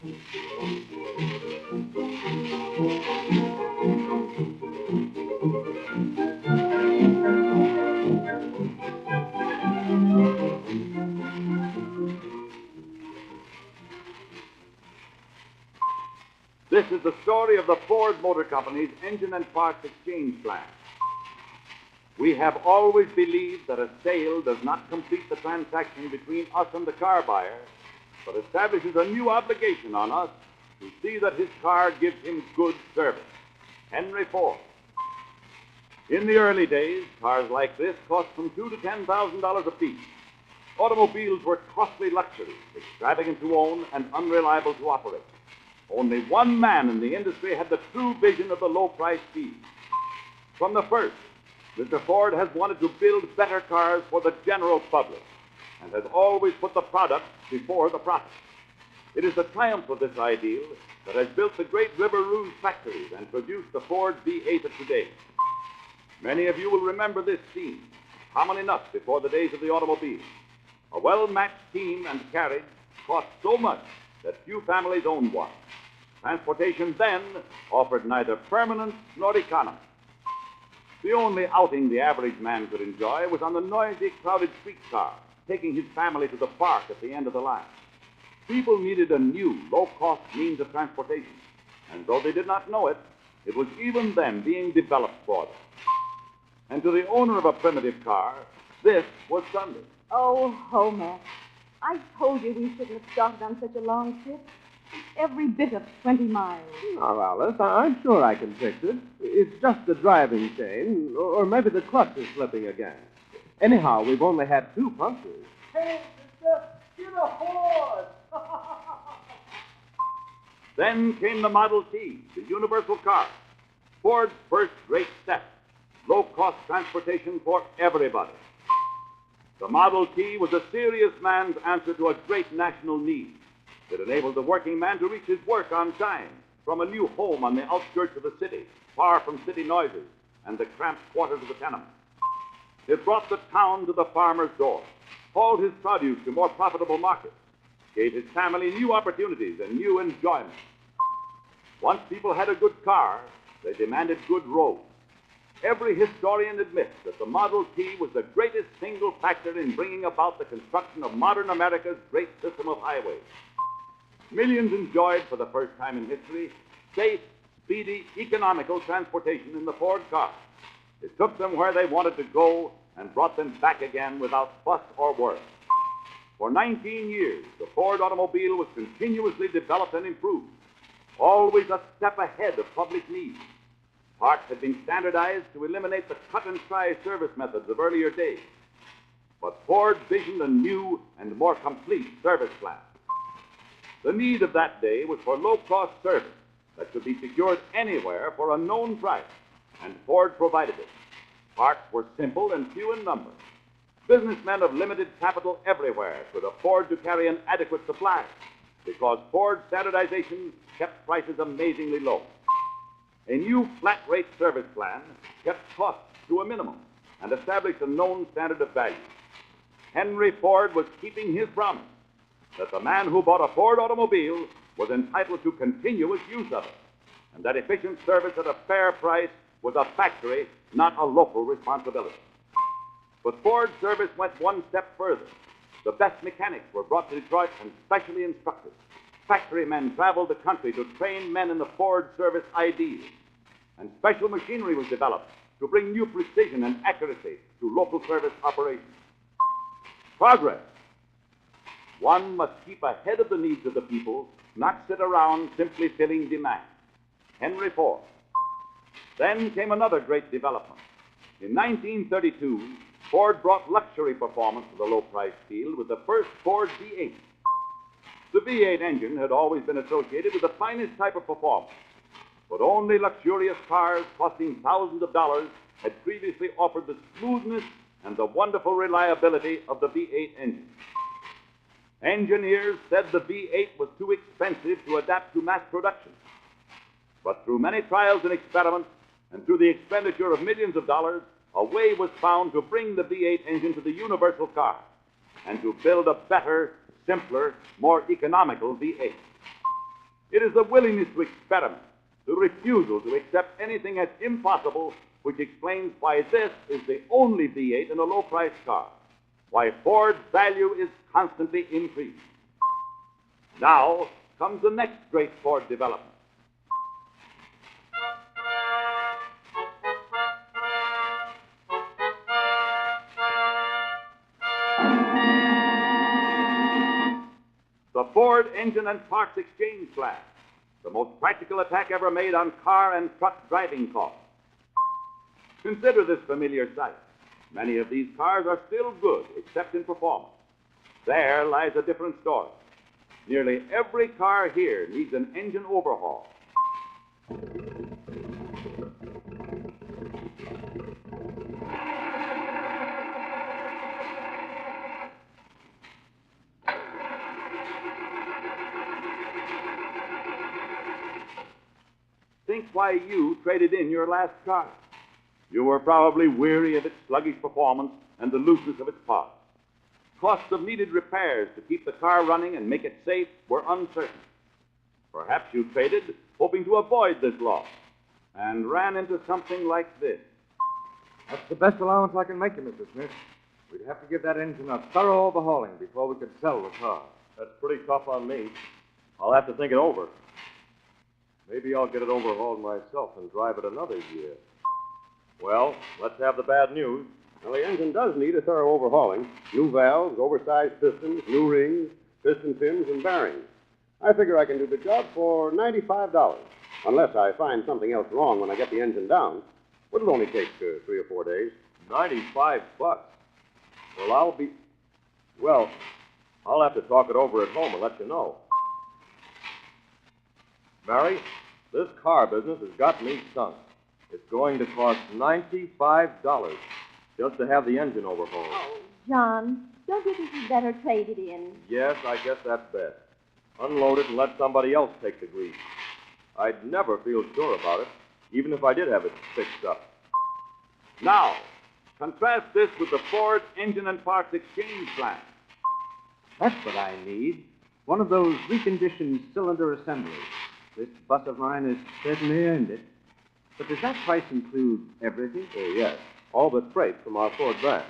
This is the story of the Ford Motor Company's engine and parts exchange plan. We have always believed that a sale does not complete the transaction between us and the car buyer, but establishes a new obligation on us to see that his car gives him good service. Henry Ford. In the early days, cars like this cost from $2,000 to $10,000 apiece. Automobiles were costly luxuries, extravagant to own and unreliable to operate. Only one man in the industry had the true vision of the low-price speed. From the first, Mr. Ford has wanted to build better cars for the general public and has always put the product before the profit. It is the triumph of this ideal that has built the great River Rouge factories and produced the Ford V8 of today. Many of you will remember this scene, common enough before the days of the automobile. A well-matched team and carriage cost so much that few families owned one. Transportation then offered neither permanence nor economy. The only outing the average man could enjoy was on the noisy, crowded streetcar, taking his family to the park at the end of the line. People needed a new, low-cost means of transportation, and though they did not know it, it was even then being developed for them. And to the owner of a primitive car, this was Sunday. Oh, Homer, I told you we shouldn't have started on such a long trip. Every bit of 20 miles. Now, Alice, I'm sure I can fix it. It's just the driving chain, or maybe the clutch is slipping again. Anyhow, we've only had 2 punctures. Hey, sister, get a horse! Then came the Model T, the universal car. Ford's first great step. Low-cost transportation for everybody. The Model T was a serious man's answer to a great national need. It enabled the working man to reach his work on time from a new home on the outskirts of the city, far from city noises and the cramped quarters of the tenement. It brought the town to the farmer's door, hauled his produce to more profitable markets, gave his family new opportunities and new enjoyment. Once people had a good car, they demanded good roads. Every historian admits that the Model T was the greatest single factor in bringing about the construction of modern America's great system of highways. Millions enjoyed for the first time in history safe, speedy, economical transportation in the Ford car. It took them where they wanted to go and brought them back again without fuss or worry. For 19 years, the Ford automobile was continuously developed and improved, always a step ahead of public needs. Parts had been standardized to eliminate the cut-and-try service methods of earlier days. But Ford visioned a new and more complete service plan. The need of that day was for low-cost service that could be secured anywhere for a known price, and Ford provided it. Parts were simple and few in number. Businessmen of limited capital everywhere could afford to carry an adequate supply because Ford standardization kept prices amazingly low. A new flat-rate service plan kept costs to a minimum and established a known standard of value. Henry Ford was keeping his promise that the man who bought a Ford automobile was entitled to continuous use of it, and that efficient service at a fair price was a factory, not a local responsibility. But Ford service went one step further. The best mechanics were brought to Detroit and specially instructed. Factory men traveled the country to train men in the Ford service ideals, and special machinery was developed to bring new precision and accuracy to local service operations. Progress. One must keep ahead of the needs of the people, not sit around simply filling demand. Henry Ford. Then came another great development. In 1932, Ford brought luxury performance to the low-price field with the first Ford V8. The V8 engine had always been associated with the finest type of performance, but only luxurious cars costing thousands of dollars had previously offered the smoothness and the wonderful reliability of the V8 engine. Engineers said the V8 was too expensive to adapt to mass production. But through many trials and experiments, and through the expenditure of millions of dollars, a way was found to bring the V8 engine to the universal car and to build a better, simpler, more economical V8. It is the willingness to experiment, the refusal to accept anything as impossible, which explains why this is the only V8 in a low-priced car, why Ford's value is constantly increased. Now comes the next great Ford development. The Ford Engine and Parts Exchange Plan, the most practical attack ever made on car and truck driving costs. Consider this familiar sight. Many of these cars are still good, except in performance. There lies a different story. Nearly every car here needs an engine overhaul. Think why you traded in your last car. You were probably weary of its sluggish performance and the looseness of its parts. Costs of needed repairs to keep the car running and make it safe were uncertain. Perhaps you traded hoping to avoid this loss and ran into something like this. That's the best allowance I can make you, Mr. Smith. We'd have to give that engine a thorough overhauling before we could sell the car. That's pretty tough on me. I'll have to think it over. Maybe I'll get it overhauled myself and drive it another year. Well, let's have the bad news. Well, the engine does need a thorough overhauling. New valves, oversized pistons, new rings, piston pins, and bearings. I figure I can do the job for $95, unless I find something else wrong when I get the engine down. It'll only take 3 or 4 days. $95. Well, I'll have to talk it over at home and let you know. Mary, this car business has got me sunk. It's going to cost $95 just to have the engine overhauled. Oh, John, don't you think you'd better trade it in? Yes, I guess that's best. Unload it and let somebody else take the grease. I'd never feel sure about it, even if I did have it fixed up. Now, contrast this with the Ford Engine and Parts Exchange Plan. That's what I need. One of those reconditioned cylinder assemblies. This bus of mine has certainly earned it. But does that price include everything? Yes, all but freight from our Ford brand.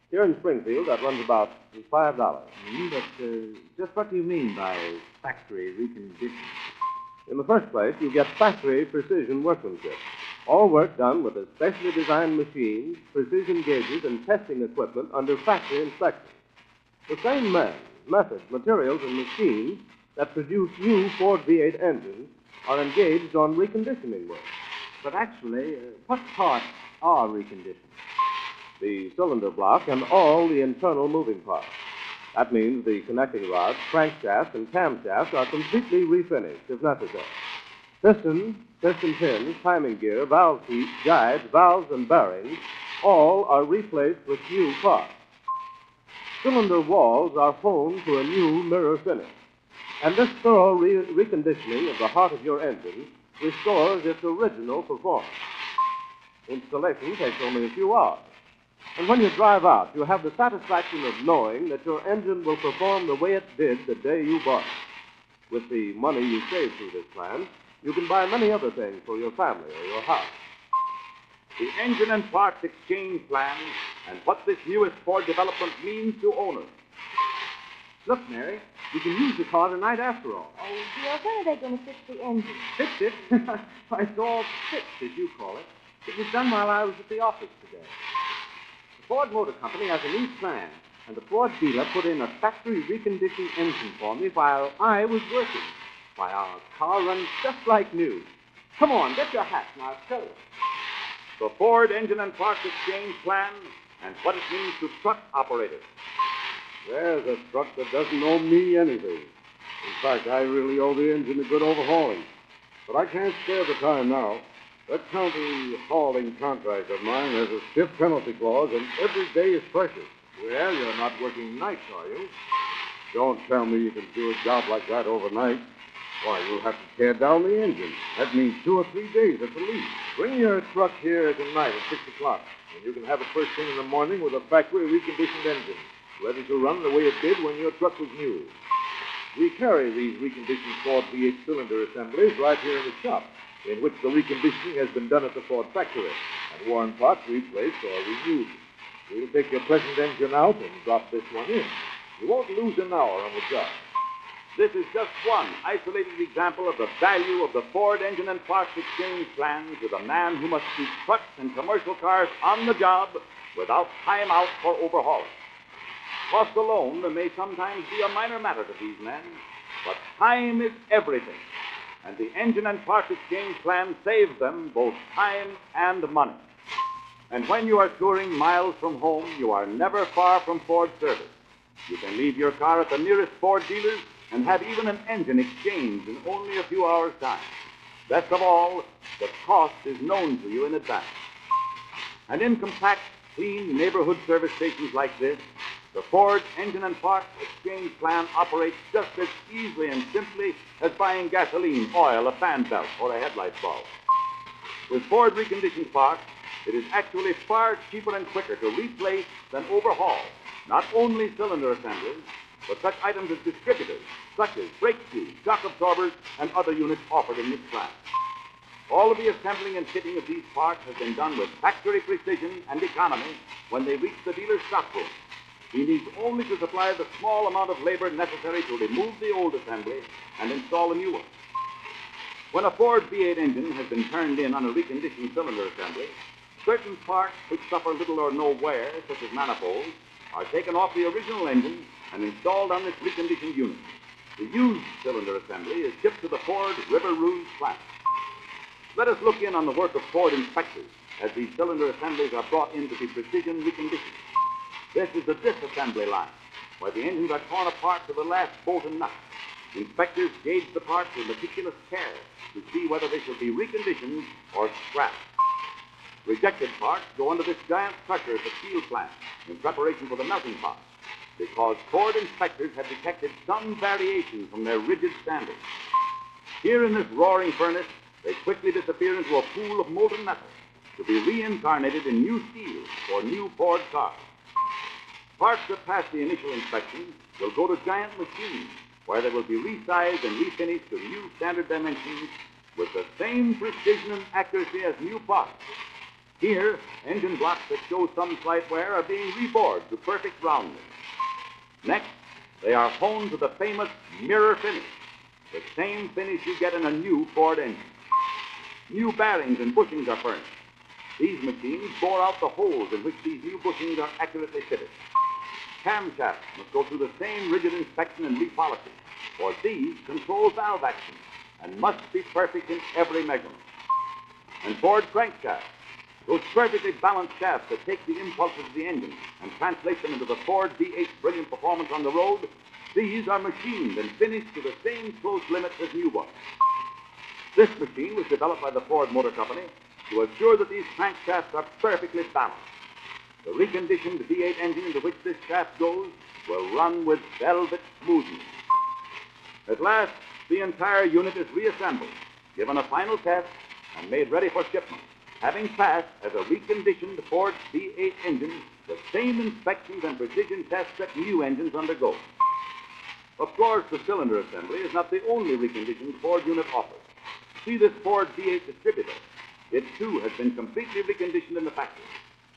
Here in Springfield, that runs about $5. But just what do you mean by factory reconditioning? In the first place, you get factory precision workmanship. All work done with a specially designed machines, precision gauges, and testing equipment under factory inspection. The same men, methods, materials, and machines that produce new Ford V8 engines are engaged on reconditioning work. But actually, what parts are reconditioned? The cylinder block and all the internal moving parts. That means the connecting rods, crankshaft, and camshaft are completely refinished if necessary. Pistons, piston pins, timing gear, valve teeth, guides, valves, and bearings all are replaced with new parts. Cylinder walls are honed to a new mirror finish. And this thorough reconditioning of the heart of your engine restores its original performance. Installation takes only a few hours. And when you drive out, you have the satisfaction of knowing that your engine will perform the way it did the day you bought it. With the money you save through this plan, you can buy many other things for your family or your house. The Engine and Parts Exchange Plan and what this newest Ford development means to owners. Look, Mary, we can use the car tonight after all. Oh, dear, when are they going to fix the engine? Fix it? Why, it's all fixed, as you call it. It was done while I was at the office today. The Ford Motor Company has a new plan, and the Ford dealer put in a factory reconditioned engine for me while I was working. Why, our car runs just like new. Come on, get your hat, and I'll show you. The Ford Engine and Parts Exchange Plan and what it means to truck operators. There's a truck that doesn't owe me anything. In fact, I really owe the engine a good overhauling. But I can't spare the time now. That county hauling contract of mine has a stiff penalty clause, and every day is precious. Well, you're not working nights, are you? Don't tell me you can do a job like that overnight. Why, you'll have to tear down the engine. That means 2 or 3 days at the least. Bring your truck here tonight at 6 o'clock, and you can have it first thing in the morning with a factory reconditioned engine, ready to run the way it did when your truck was new. We carry these reconditioned Ford V8 cylinder assemblies right here in the shop, in which the reconditioning has been done at the Ford factory, and worn parts replaced or renewed. We'll take your present engine out and drop this one in. You won't lose an hour on the job. This is just one isolated example of the value of the Ford Engine and Parts Exchange plans with a man who must keep trucks and commercial cars on the job without time out for overhauling. Cost alone may sometimes be a minor matter to these men, but time is everything, and the Engine and Parts Exchange plan saves them both time and money. And when you are touring miles from home, you are never far from Ford service. You can leave your car at the nearest Ford dealers and have even an engine exchanged in only a few hours' time. Best of all, the cost is known to you in advance. And in compact, clean neighborhood service stations like this, the Ford Engine and Parts Exchange plan operates just as easily and simply as buying gasoline, oil, a fan belt, or a headlight bulb. With Ford reconditioned parts, it is actually far cheaper and quicker to replace than overhaul not only cylinder assemblies, but such items as distributors, clutches, brake shoes, shock absorbers, and other units offered in this class. All of the assembling and fitting of these parts has been done with factory precision and economy when they reach the dealer's stockroom. He needs only to supply the small amount of labor necessary to remove the old assembly and install a new one. When a Ford V8 engine has been turned in on a reconditioned cylinder assembly, certain parts which suffer little or no wear, such as manifolds, are taken off the original engine and installed on this reconditioned unit. The used cylinder assembly is shipped to the Ford River Rouge plant. Let us look in on the work of Ford inspectors as these cylinder assemblies are brought in to be precision reconditioned. This is the disassembly line, where the engines are torn apart to the last bolt and nut. Inspectors gauge the parts with meticulous care to see whether they shall be reconditioned or scrapped. Rejected parts go under this giant crusher at the steel plant in preparation for the melting pot, because Ford inspectors have detected some variation from their rigid standards. Here in this roaring furnace, they quickly disappear into a pool of molten metal to be reincarnated in new steel for new Ford cars. Parts that pass the initial inspection will go to giant machines where they will be resized and refinished to new standard dimensions with the same precision and accuracy as new parts. Here, engine blocks that show some slight wear are being rebored to perfect roundness. Next, they are honed to the famous mirror finish, the same finish you get in a new Ford engine. New bearings and bushings are furnished. These machines bore out the holes in which these new bushings are accurately fitted. Camshafts must go through the same rigid inspection and repolishing, for these control valve action and must be perfect in every measurement. And Ford crankshafts, those perfectly balanced shafts that take the impulses of the engine and translate them into the Ford V8's brilliant performance on the road, these are machined and finished to the same close limits as new ones. This machine was developed by the Ford Motor Company to assure that these crankshafts are perfectly balanced. The reconditioned V8 engine into which this shaft goes will run with velvet smoothness. At last, the entire unit is reassembled, given a final test, and made ready for shipment, having passed as a reconditioned Ford V8 engine the same inspections and precision tests that new engines undergo. Of course, the cylinder assembly is not the only reconditioned Ford unit offered. See this Ford V8 distributor. It, too, has been completely reconditioned in the factory.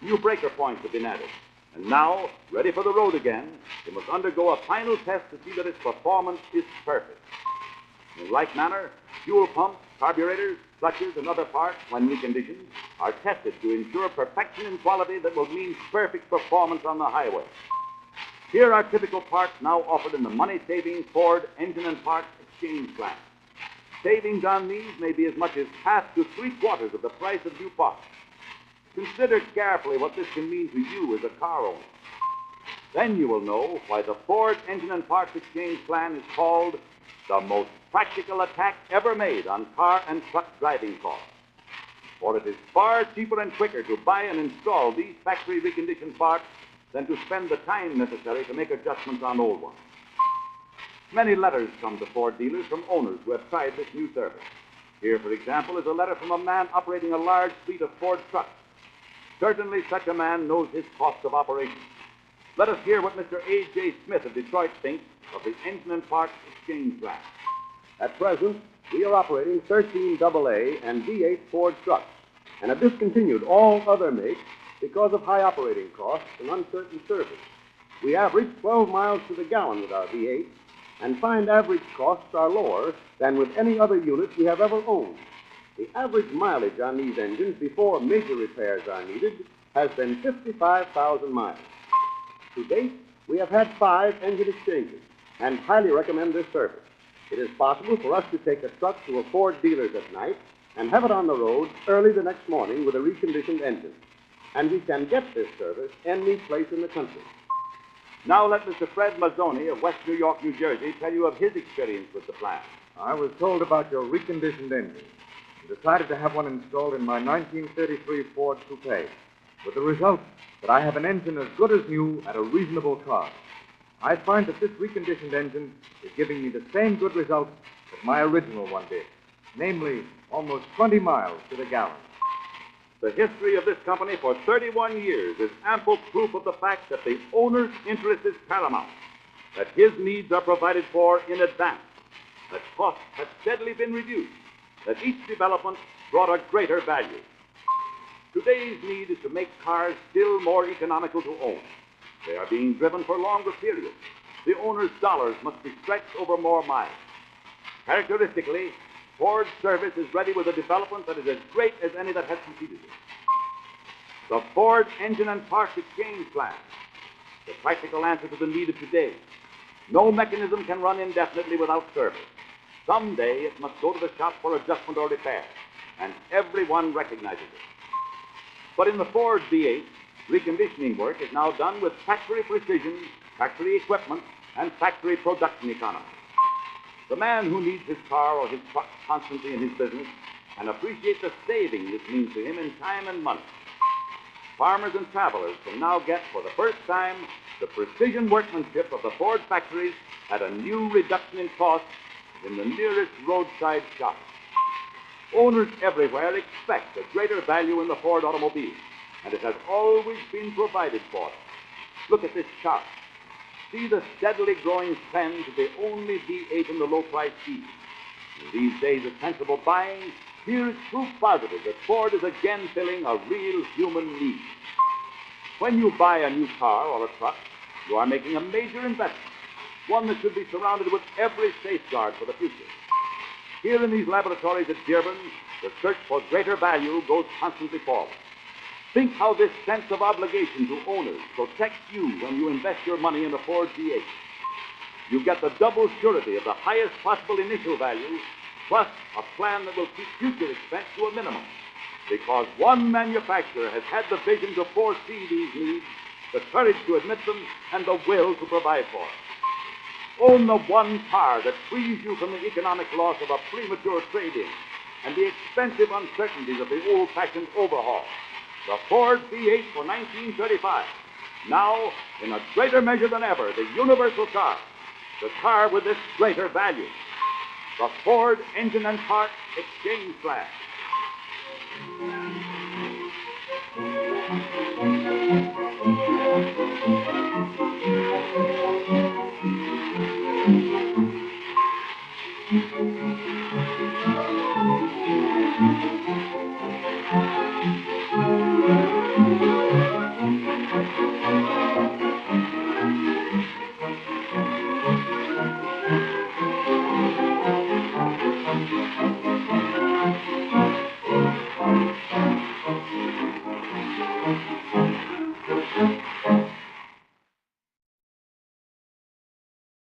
New breaker points have been added. And now, ready for the road again, it must undergo a final test to see that its performance is perfect. In like manner, fuel pumps, carburetors, clutches, and other parts, when reconditioned, are tested to ensure perfection in quality that will mean perfect performance on the highway. Here are typical parts now offered in the money-saving Ford Engine and Parts Exchange plan. Savings on these may be as much as half to three-quarters of the price of new parts. Consider carefully what this can mean to you as a car owner. Then you will know why the Ford Engine and Parts Exchange plan is called the most practical attack ever made on car and truck driving costs. For it is far cheaper and quicker to buy and install these factory reconditioned parts than to spend the time necessary to make adjustments on old ones. Many letters come to Ford dealers from owners who have tried this new service. Here, for example, is a letter from a man operating a large fleet of Ford trucks. Certainly such a man knows his cost of operation. Let us hear what Mr. A.J. Smith of Detroit thinks of the Engine and Parts Exchange Plant. At present, we are operating 13 AA and V8 Ford trucks and have discontinued all other makes because of high operating costs and uncertain service. We average 12 miles to the gallon with our V8 and find average costs are lower than with any other unit we have ever owned. The average mileage on these engines before major repairs are needed has been 55,000 miles. To date, we have had 5 engine exchanges and highly recommend this service. It is possible for us to take a truck to a Ford dealer's at night and have it on the road early the next morning with a reconditioned engine. And we can get this service any place in the country. Now let Mr. Fred Mazzoni of West New York, New Jersey, tell you of his experience with the plant. I was told about your reconditioned engine and decided to have one installed in my 1933 Ford Coupe, with the result that I have an engine as good as new at a reasonable cost. I find that this reconditioned engine is giving me the same good results that my original one did, namely almost 20 miles to the gallon. The history of this company for 31 years is ample proof of the fact that the owner's interest is paramount, that his needs are provided for in advance, that costs have steadily been reduced, that each development brought a greater value. Today's need is to make cars still more economical to own. They are being driven for longer periods. The owner's dollars must be stretched over more miles. Characteristically, Ford service is ready with a development that is as great as any that has preceded it. The Ford Engine and Parts Exchange Plan, the practical answer to the need of today. No mechanism can run indefinitely without service. Someday it must go to the shop for adjustment or repair, and everyone recognizes it. But in the Ford V8, reconditioning work is now done with factory precision, factory equipment, and factory production economy. The man who needs his car or his truck constantly in his business can appreciate the saving this means to him in time and money. Farmers and travelers can now get, for the first time, the precision workmanship of the Ford factories at a new reduction in cost in the nearest roadside shop. Owners everywhere expect a greater value in the Ford automobile, and it has always been provided for them. Look at this chart. See the steadily growing trend to the only V8 in the low-price seat. In these days of sensible buying, here is proof positive that Ford is again filling a real human need. When you buy a new car or a truck, you are making a major investment, one that should be surrounded with every safeguard for the future. Here in these laboratories at Dearborn, the search for greater value goes constantly forward. Think how this sense of obligation to owners protects you when you invest your money in a Ford V8. You get the double surety of the highest possible initial value, plus a plan that will keep future expense to a minimum, because one manufacturer has had the vision to foresee these needs, the courage to admit them, and the will to provide for them. Own the one car that frees you from the economic loss of a premature trade-in and the expensive uncertainties of the old-fashioned overhaul. The Ford V8 for 1935. Now, in a greater measure than ever, the universal car. The car with this greater value. The Ford Engine and Parts Exchange Plan.